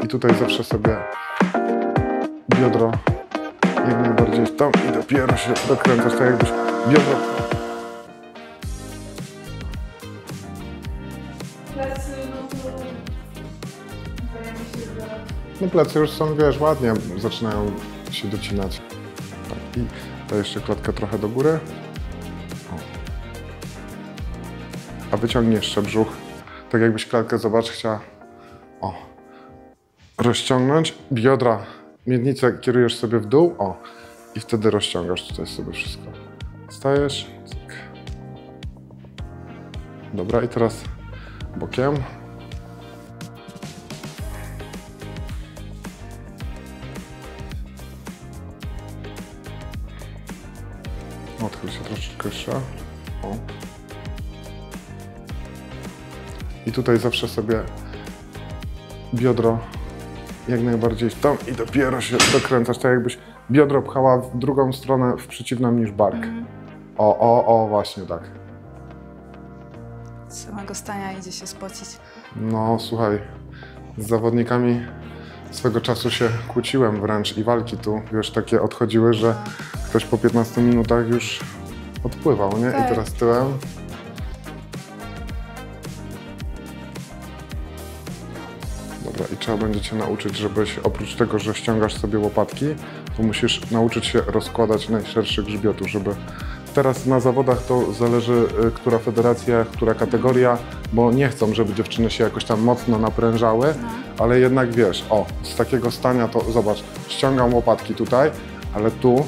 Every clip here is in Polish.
I tutaj zawsze sobie biodro jak najbardziej w tam i dopiero się dokręcasz, tak jakbyś biodro... Plecy, no to... wydaje mi się, że... No plecy już są, wiesz, ładnie zaczynają się docinać. Tak, i to jeszcze klatkę trochę do góry. O. A wyciągnij jeszcze brzuch. Tak jakbyś klatkę, zobacz, chciała rozciągnąć. Biodra, miednicę kierujesz sobie w dół, i wtedy rozciągasz tutaj sobie wszystko. Stajesz. Cyk. Dobra, i teraz bokiem. Odchyl się troszeczkę jeszcze. I tutaj zawsze sobie biodro jak najbardziej w tam i dopiero się dokręcasz, tak jakbyś biodro pchała w drugą stronę, w przeciwną niż bark. Właśnie tak. Z samego stania idzie się spocić. No słuchaj, z zawodnikami swego czasu się kłóciłem wręcz i walki tu, wiesz, takie odchodziły, że ktoś po 15 minutach już odpływał, nie? Tak. I teraz tyłem. Dobra, i trzeba będzie cię nauczyć, żebyś oprócz tego, że ściągasz sobie łopatki, to musisz nauczyć się rozkładać najszerszy grzbiotu, żeby... Teraz na zawodach to zależy, która federacja, która kategoria, bo nie chcą, żeby dziewczyny się jakoś tam mocno naprężały, ale jednak wiesz, z takiego stania to zobacz, ściągam łopatki tutaj, ale tu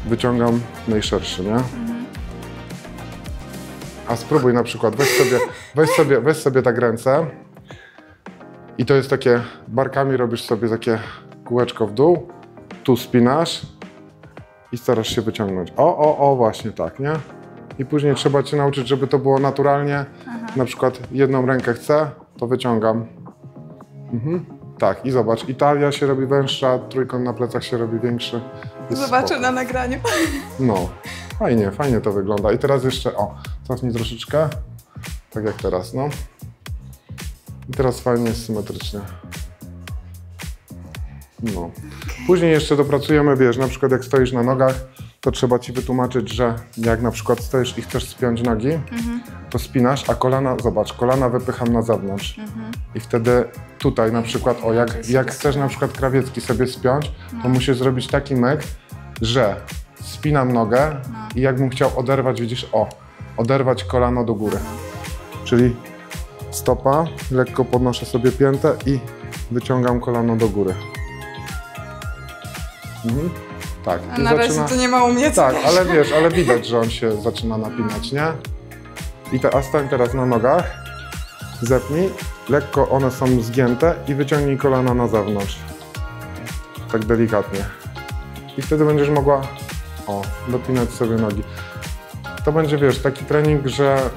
wyciągam najszerszy, nie? A spróbuj na przykład, weź sobie tak ręce i to jest takie, barkami robisz sobie takie kółeczko w dół, tu spinasz i starasz się wyciągnąć. Właśnie tak, nie? I później trzeba cię nauczyć, żeby to było naturalnie. Na przykład jedną rękę chcę, to wyciągam. Tak, i zobacz, i talia się robi węższa, trójkąt na plecach się robi większy. Zobaczę spoko. na nagraniu. No, fajnie to wygląda. I teraz jeszcze, cofnij troszeczkę, tak jak teraz, no. I teraz fajnie jest symetrycznie. No. Później jeszcze dopracujemy, wiesz, na przykład jak stoisz na nogach, to trzeba ci wytłumaczyć, że jak na przykład stoisz i chcesz spiąć nogi, to spinasz, a kolana, zobacz, kolana wypycham na zewnątrz. I wtedy tutaj na przykład, jak chcesz na przykład krawiecki sobie spiąć, to musisz zrobić taki myk, że spinam nogę i jakbym chciał oderwać, widzisz, oderwać kolano do góry. Czyli stopa, lekko podnoszę sobie piętę i wyciągam kolano do góry. Tak. A na razie to nie ma u mnie. Tak, ale wiesz, ale widać, że on się zaczyna napinać, nie? A stań teraz na nogach, zepnij, lekko one są zgięte i wyciągnij kolana na zewnątrz. Tak delikatnie. I wtedy będziesz mogła, dopinać sobie nogi. To będzie, wiesz, taki trening, że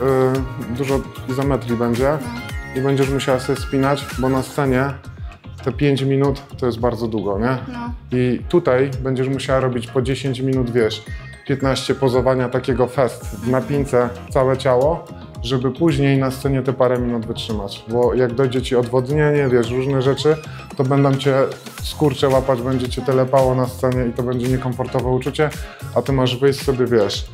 dużo izometrii będzie i będziesz musiała sobie spinać, bo na scenie te 5 minut to jest bardzo długo, nie? I tutaj będziesz musiała robić po 10 minut, wiesz, 15 pozowania takiego fest w napince całe ciało, żeby później na scenie te parę minut wytrzymać. Bo jak dojdzie ci odwodnienie, wiesz, różne rzeczy, to będą cię skurcze łapać, będzie cię telepało na scenie i to będzie niekomfortowe uczucie, a ty masz wyjść sobie, wiesz,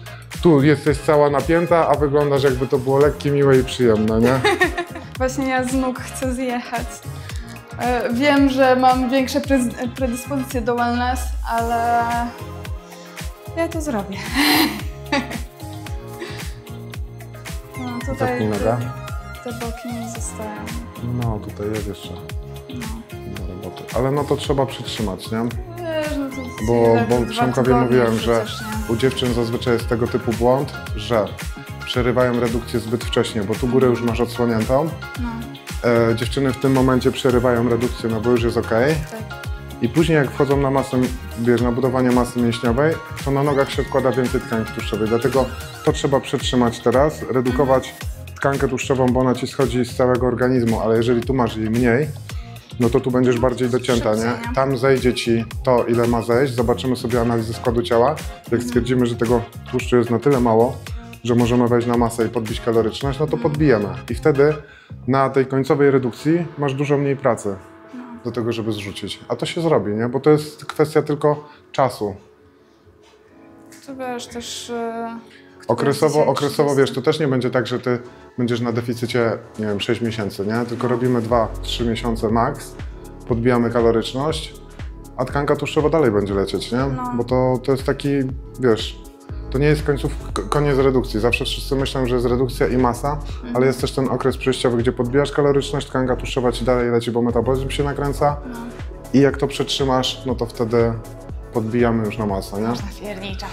tu jesteś cała napięta, a wyglądasz jakby to było lekkie, miłe i przyjemne, nie? Właśnie ja z nóg chcę zjechać. Wiem, że mam większe predyspozycje do wellness, ale ja to zrobię. No tutaj te boki nie zostają. No tutaj jest jeszcze do roboty. Ale no to trzeba przytrzymać, nie? Wiesz, no to bo Przemkowi mówiłem, że u dziewczyn zazwyczaj jest tego typu błąd, że przerywają redukcję zbyt wcześnie, bo tu górę już masz odsłoniętą. Dziewczyny w tym momencie przerywają redukcję, no bo już jest ok. Tak. I później jak wchodzą na masę, wiesz, na budowanie masy mięśniowej, to na nogach się odkłada więcej tkanki tłuszczowej. Dlatego to trzeba przytrzymać teraz, redukować tkankę tłuszczową, bo ona ci schodzi z całego organizmu, ale jeżeli tu masz jej mniej, no to tu będziesz bardziej docięta, nie? Tam zejdzie ci to, ile ma zejść. Zobaczymy sobie analizę składu ciała. Jak stwierdzimy, że tego tłuszczu jest na tyle mało, że możemy wejść na masę i podbić kaloryczność, no to podbijemy. I wtedy na tej końcowej redukcji masz dużo mniej pracy do tego, żeby zrzucić. A to się zrobi, nie? Bo to jest kwestia tylko czasu. To wiesz, też... Okresowo wiesz, to też nie będzie tak, że ty będziesz na deficycie, nie wiem, 6 miesięcy, nie? Tylko robimy 2-3 miesiące max, podbijamy kaloryczność, a tkanka tłuszczowa dalej będzie lecieć, nie? No. Bo to jest taki, wiesz, to nie jest koniec redukcji. Zawsze wszyscy myślą, że jest redukcja i masa, ale jest też ten okres przejściowy, gdzie podbijasz kaloryczność, tkanka tłuszczowa ci dalej leci, bo metabolizm się nakręca i jak to przetrzymasz, no to wtedy podbijamy już na masę, nie? Można pierniczać.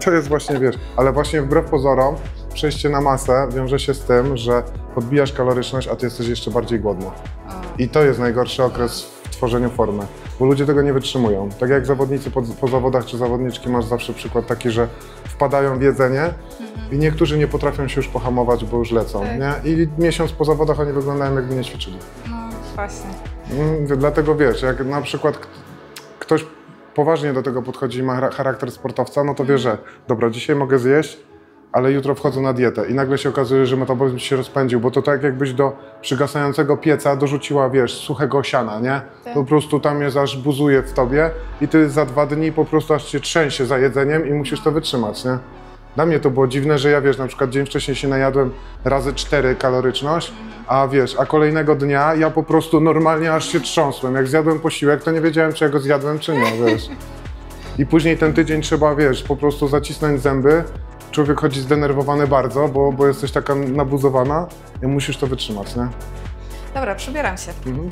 To jest właśnie, wiesz, ale właśnie wbrew pozorom przejście na masę wiąże się z tym, że podbijasz kaloryczność, a ty jesteś jeszcze bardziej głodny. I to jest najgorszy okres w tworzeniu formy, bo ludzie tego nie wytrzymują. Tak jak zawodnicy po zawodach czy zawodniczki, masz zawsze przykład taki, że wpadają w jedzenie i niektórzy nie potrafią się już pohamować, bo już lecą, Tak. nie? I miesiąc po zawodach oni wyglądają, jakby nie ćwiczyli. No właśnie. Dlatego wiesz, jak na przykład ktoś poważnie do tego podchodzi i ma charakter sportowca, no to wie, że dobra, dzisiaj mogę zjeść, ale jutro wchodzę na dietę i nagle się okazuje, że metabolizm się rozpędził, bo to tak jakbyś do przygasającego pieca dorzuciła, wiesz, suchego siana, nie? Tak. Po prostu tam jest aż buzuje w tobie i ty za 2 dni po prostu aż cię trzęsie za jedzeniem i musisz to wytrzymać, nie? Dla mnie to było dziwne, że ja, wiesz, na przykład dzień wcześniej się najadłem razy 4 kaloryczność, a wiesz, a kolejnego dnia ja po prostu normalnie aż się trząsłem. Jak zjadłem posiłek, to nie wiedziałem, czy ja go zjadłem, czy nie, wiesz. I później ten tydzień trzeba, wiesz, po prostu zacisnąć zęby. Człowiek chodzi zdenerwowany bardzo, bo jesteś taka nabuzowana i musisz to wytrzymać, nie? Dobra, przybieram się. Mhm.